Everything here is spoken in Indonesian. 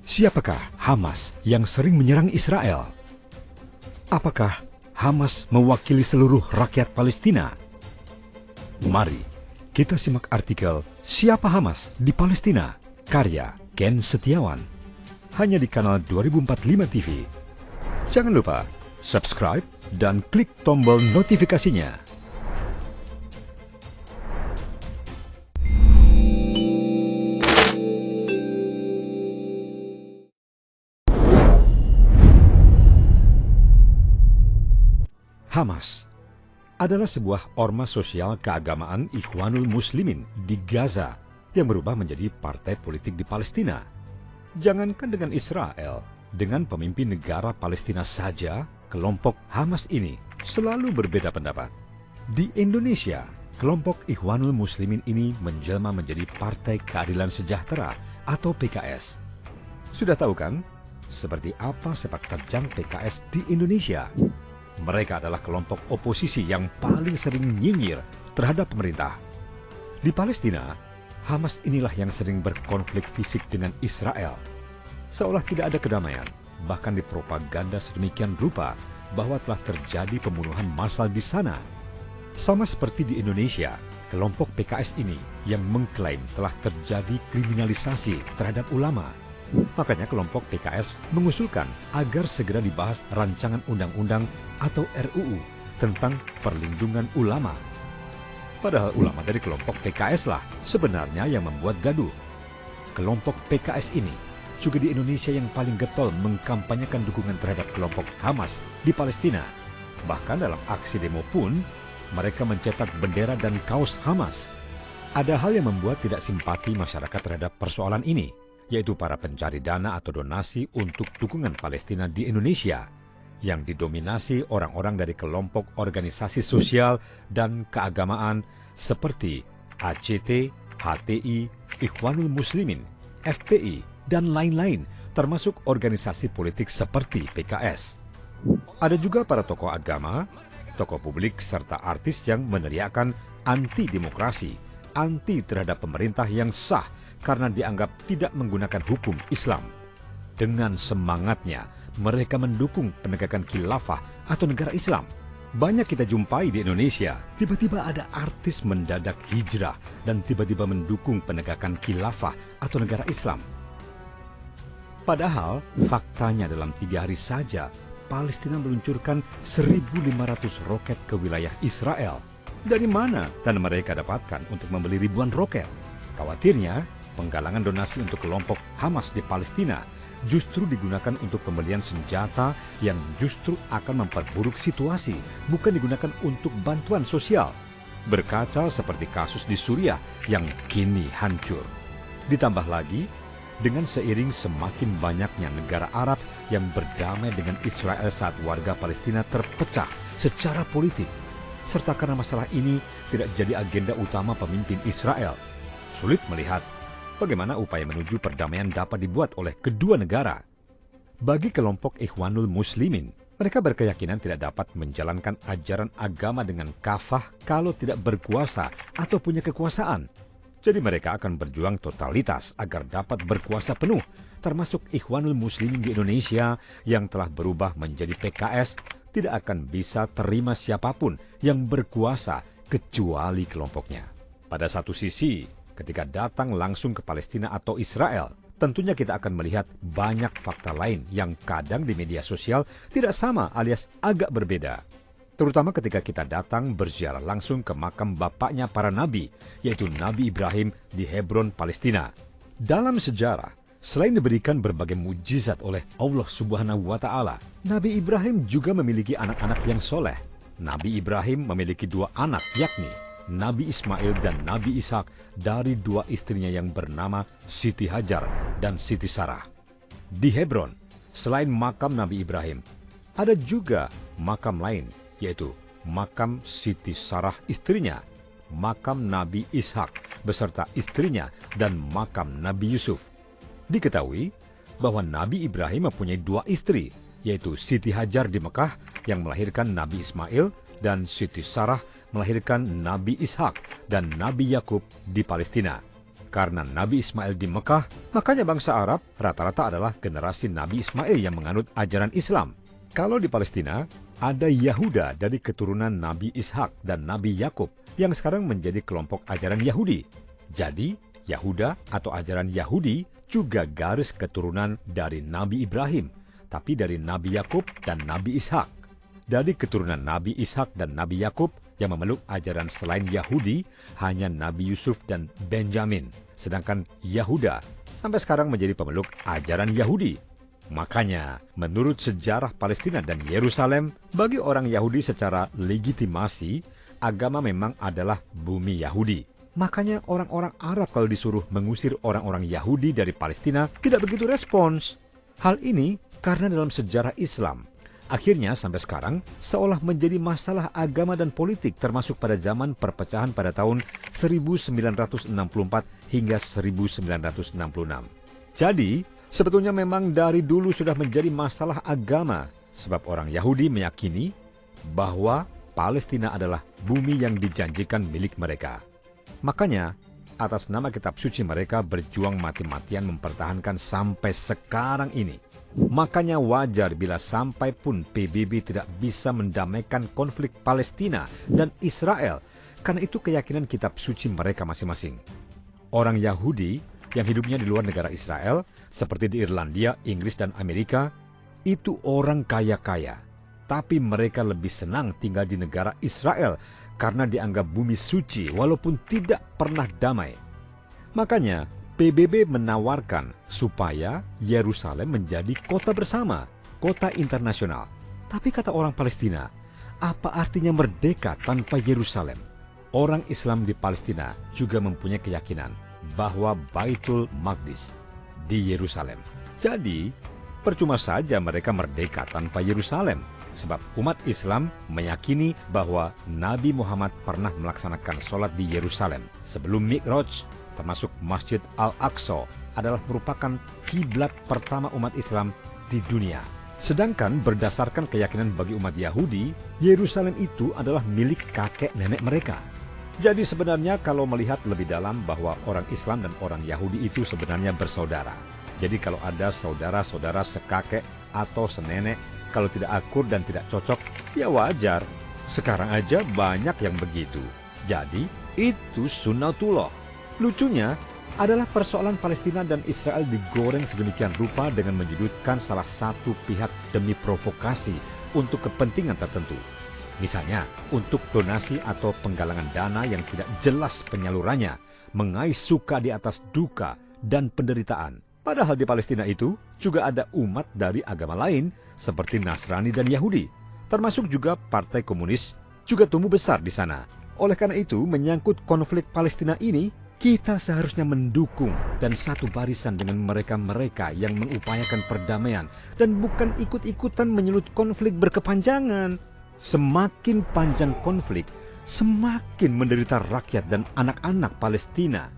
Siapakah Hamas yang sering menyerang Israel? Apakah Hamas mewakili seluruh rakyat Palestina? Mari kita simak artikel Siapa Hamas di Palestina, karya Ken Setiawan, hanya di kanal 2045 TV. Jangan lupa subscribe dan klik tombol notifikasinya. Hamas adalah sebuah ormas sosial keagamaan Ikhwanul Muslimin di Gaza yang berubah menjadi partai politik di Palestina. Jangankan dengan Israel, dengan pemimpin negara Palestina saja, kelompok Hamas ini selalu berbeda pendapat. Di Indonesia, kelompok Ikhwanul Muslimin ini menjelma menjadi Partai Keadilan Sejahtera atau PKS. Sudah tahu kan, seperti apa sepak terjang PKS di Indonesia? Mereka adalah kelompok oposisi yang paling sering nyinyir terhadap pemerintah. Di Palestina, Hamas inilah yang sering berkonflik fisik dengan Israel. Seolah tidak ada kedamaian, bahkan dipropaganda sedemikian rupa bahwa telah terjadi pembunuhan massal di sana. Sama seperti di Indonesia, kelompok PKS ini yang mengklaim telah terjadi kriminalisasi terhadap ulama. Makanya kelompok PKS mengusulkan agar segera dibahas rancangan undang-undang atau RUU tentang perlindungan ulama. Padahal ulama dari kelompok PKS lah sebenarnya yang membuat gaduh. Kelompok PKS ini juga di Indonesia yang paling getol mengkampanyekan dukungan terhadap kelompok Hamas di Palestina. Bahkan dalam aksi demo pun mereka mencetak bendera dan kaos Hamas. Ada hal yang membuat tidak simpati masyarakat terhadap persoalan ini, yaitu para pencari dana atau donasi untuk dukungan Palestina di Indonesia, yang didominasi orang-orang dari kelompok organisasi sosial dan keagamaan seperti ACT, HTI, Ikhwanul Muslimin, FPI, dan lain-lain, termasuk organisasi politik seperti PKS. Ada juga para tokoh agama, tokoh publik, serta artis yang meneriakan anti-demokrasi, anti terhadap pemerintah yang sah karena dianggap tidak menggunakan hukum Islam. Dengan semangatnya, mereka mendukung penegakan khilafah atau negara Islam. Banyak kita jumpai di Indonesia, tiba-tiba ada artis mendadak hijrah dan tiba-tiba mendukung penegakan khilafah atau negara Islam. Padahal, faktanya dalam 3 hari saja, Palestina meluncurkan 1.500 roket ke wilayah Israel. Dari mana dan mereka dapatkan untuk membeli ribuan roket? Khawatirnya, penggalangan donasi untuk kelompok Hamas di Palestina justru digunakan untuk pembelian senjata yang justru akan memperburuk situasi, bukan digunakan untuk bantuan sosial. Berkaca seperti kasus di Suriah yang kini hancur. Ditambah lagi, dengan seiring semakin banyaknya negara Arab yang berdamai dengan Israel saat warga Palestina terpecah secara politik, serta karena masalah ini tidak jadi agenda utama pemimpin Israel, sulit melihat bagaimana upaya menuju perdamaian dapat dibuat oleh kedua negara. Bagi kelompok Ikhwanul Muslimin, mereka berkeyakinan tidak dapat menjalankan ajaran agama dengan kafah kalau tidak berkuasa atau punya kekuasaan. Jadi mereka akan berjuang totalitas agar dapat berkuasa penuh, termasuk Ikhwanul Muslimin di Indonesia yang telah berubah menjadi PKS, tidak akan bisa terima siapapun yang berkuasa kecuali kelompoknya. Pada satu sisi, ketika datang langsung ke Palestina atau Israel, tentunya kita akan melihat banyak fakta lain yang kadang di media sosial tidak sama alias agak berbeda. Terutama ketika kita datang berziarah langsung ke makam bapaknya para nabi, yaitu Nabi Ibrahim di Hebron, Palestina. Dalam sejarah, selain diberikan berbagai mujizat oleh Allah Subhanahu wa Ta'ala, Nabi Ibrahim juga memiliki anak-anak yang soleh. Nabi Ibrahim memiliki 2 anak, yakni Nabi Ismail dan Nabi Ishak dari 2 istrinya yang bernama Siti Hajar dan Siti Sarah. Di Hebron, selain makam Nabi Ibrahim, ada juga makam lain, yaitu makam Siti Sarah istrinya, makam Nabi Ishak beserta istrinya, dan makam Nabi Yusuf. Diketahui bahwa Nabi Ibrahim mempunyai 2 istri, yaitu Siti Hajar di Mekah yang melahirkan Nabi Ismail dan Siti Sarah melahirkan Nabi Ishak dan Nabi Yakub di Palestina. Karena Nabi Ismail di Mekah, makanya bangsa Arab rata-rata adalah generasi Nabi Ismail yang menganut ajaran Islam. Kalau di Palestina, ada Yahuda dari keturunan Nabi Ishak dan Nabi Yakub yang sekarang menjadi kelompok ajaran Yahudi. Jadi, Yahuda atau ajaran Yahudi juga garis keturunan dari Nabi Ibrahim, tapi dari Nabi Yakub dan Nabi Ishak. Dari keturunan Nabi Ishak dan Nabi Yakub yang memeluk ajaran selain Yahudi hanya Nabi Yusuf dan Benjamin. Sedangkan Yahuda sampai sekarang menjadi pemeluk ajaran Yahudi. Makanya, menurut sejarah Palestina dan Yerusalem, bagi orang Yahudi secara legitimasi, agama memang adalah bumi Yahudi. Makanya orang-orang Arab kalau disuruh mengusir orang-orang Yahudi dari Palestina tidak begitu respons. Hal ini karena dalam sejarah Islam, akhirnya sampai sekarang seolah menjadi masalah agama dan politik termasuk pada zaman perpecahan pada tahun 1964 hingga 1966. Jadi, sebetulnya memang dari dulu sudah menjadi masalah agama sebab orang Yahudi meyakini bahwa Palestina adalah bumi yang dijanjikan milik mereka. Makanya, atas nama kitab suci mereka berjuang mati-matian mempertahankan sampai sekarang ini. Makanya wajar bila sampai pun PBB tidak bisa mendamaikan konflik Palestina dan Israel, karena itu keyakinan kitab suci mereka masing-masing. Orang Yahudi yang hidupnya di luar negara Israel, seperti di Irlandia, Inggris, dan Amerika, itu orang kaya-kaya. Tapi mereka lebih senang tinggal di negara Israel karena dianggap bumi suci walaupun tidak pernah damai. Makanya, PBB menawarkan supaya Yerusalem menjadi kota bersama, kota internasional. Tapi kata orang Palestina, apa artinya merdeka tanpa Yerusalem? Orang Islam di Palestina juga mempunyai keyakinan bahwa Baitul Maqdis di Yerusalem. Jadi, percuma saja mereka merdeka tanpa Yerusalem. Sebab umat Islam meyakini bahwa Nabi Muhammad pernah melaksanakan sholat di Yerusalem sebelum Mi'raj, termasuk Masjid Al-Aqsa adalah merupakan kiblat pertama umat Islam di dunia. Sedangkan berdasarkan keyakinan bagi umat Yahudi, Yerusalem itu adalah milik kakek nenek mereka. Jadi sebenarnya kalau melihat lebih dalam bahwa orang Islam dan orang Yahudi itu sebenarnya bersaudara. Jadi kalau ada saudara-saudara sekakek atau senenek, kalau tidak akur dan tidak cocok, ya wajar. Sekarang aja banyak yang begitu. Jadi itu sunnatullah. Lucunya adalah persoalan Palestina dan Israel digoreng sedemikian rupa dengan menyudutkan salah satu pihak demi provokasi untuk kepentingan tertentu. Misalnya, untuk donasi atau penggalangan dana yang tidak jelas penyalurannya, mengais suka di atas duka dan penderitaan. Padahal di Palestina itu juga ada umat dari agama lain seperti Nasrani dan Yahudi. Termasuk juga Partai Komunis juga tumbuh besar di sana. Oleh karena itu, menyangkut konflik Palestina ini, kita seharusnya mendukung dan satu barisan dengan mereka-mereka yang mengupayakan perdamaian dan bukan ikut-ikutan menyulut konflik berkepanjangan. Semakin panjang konflik, semakin menderita rakyat dan anak-anak Palestina.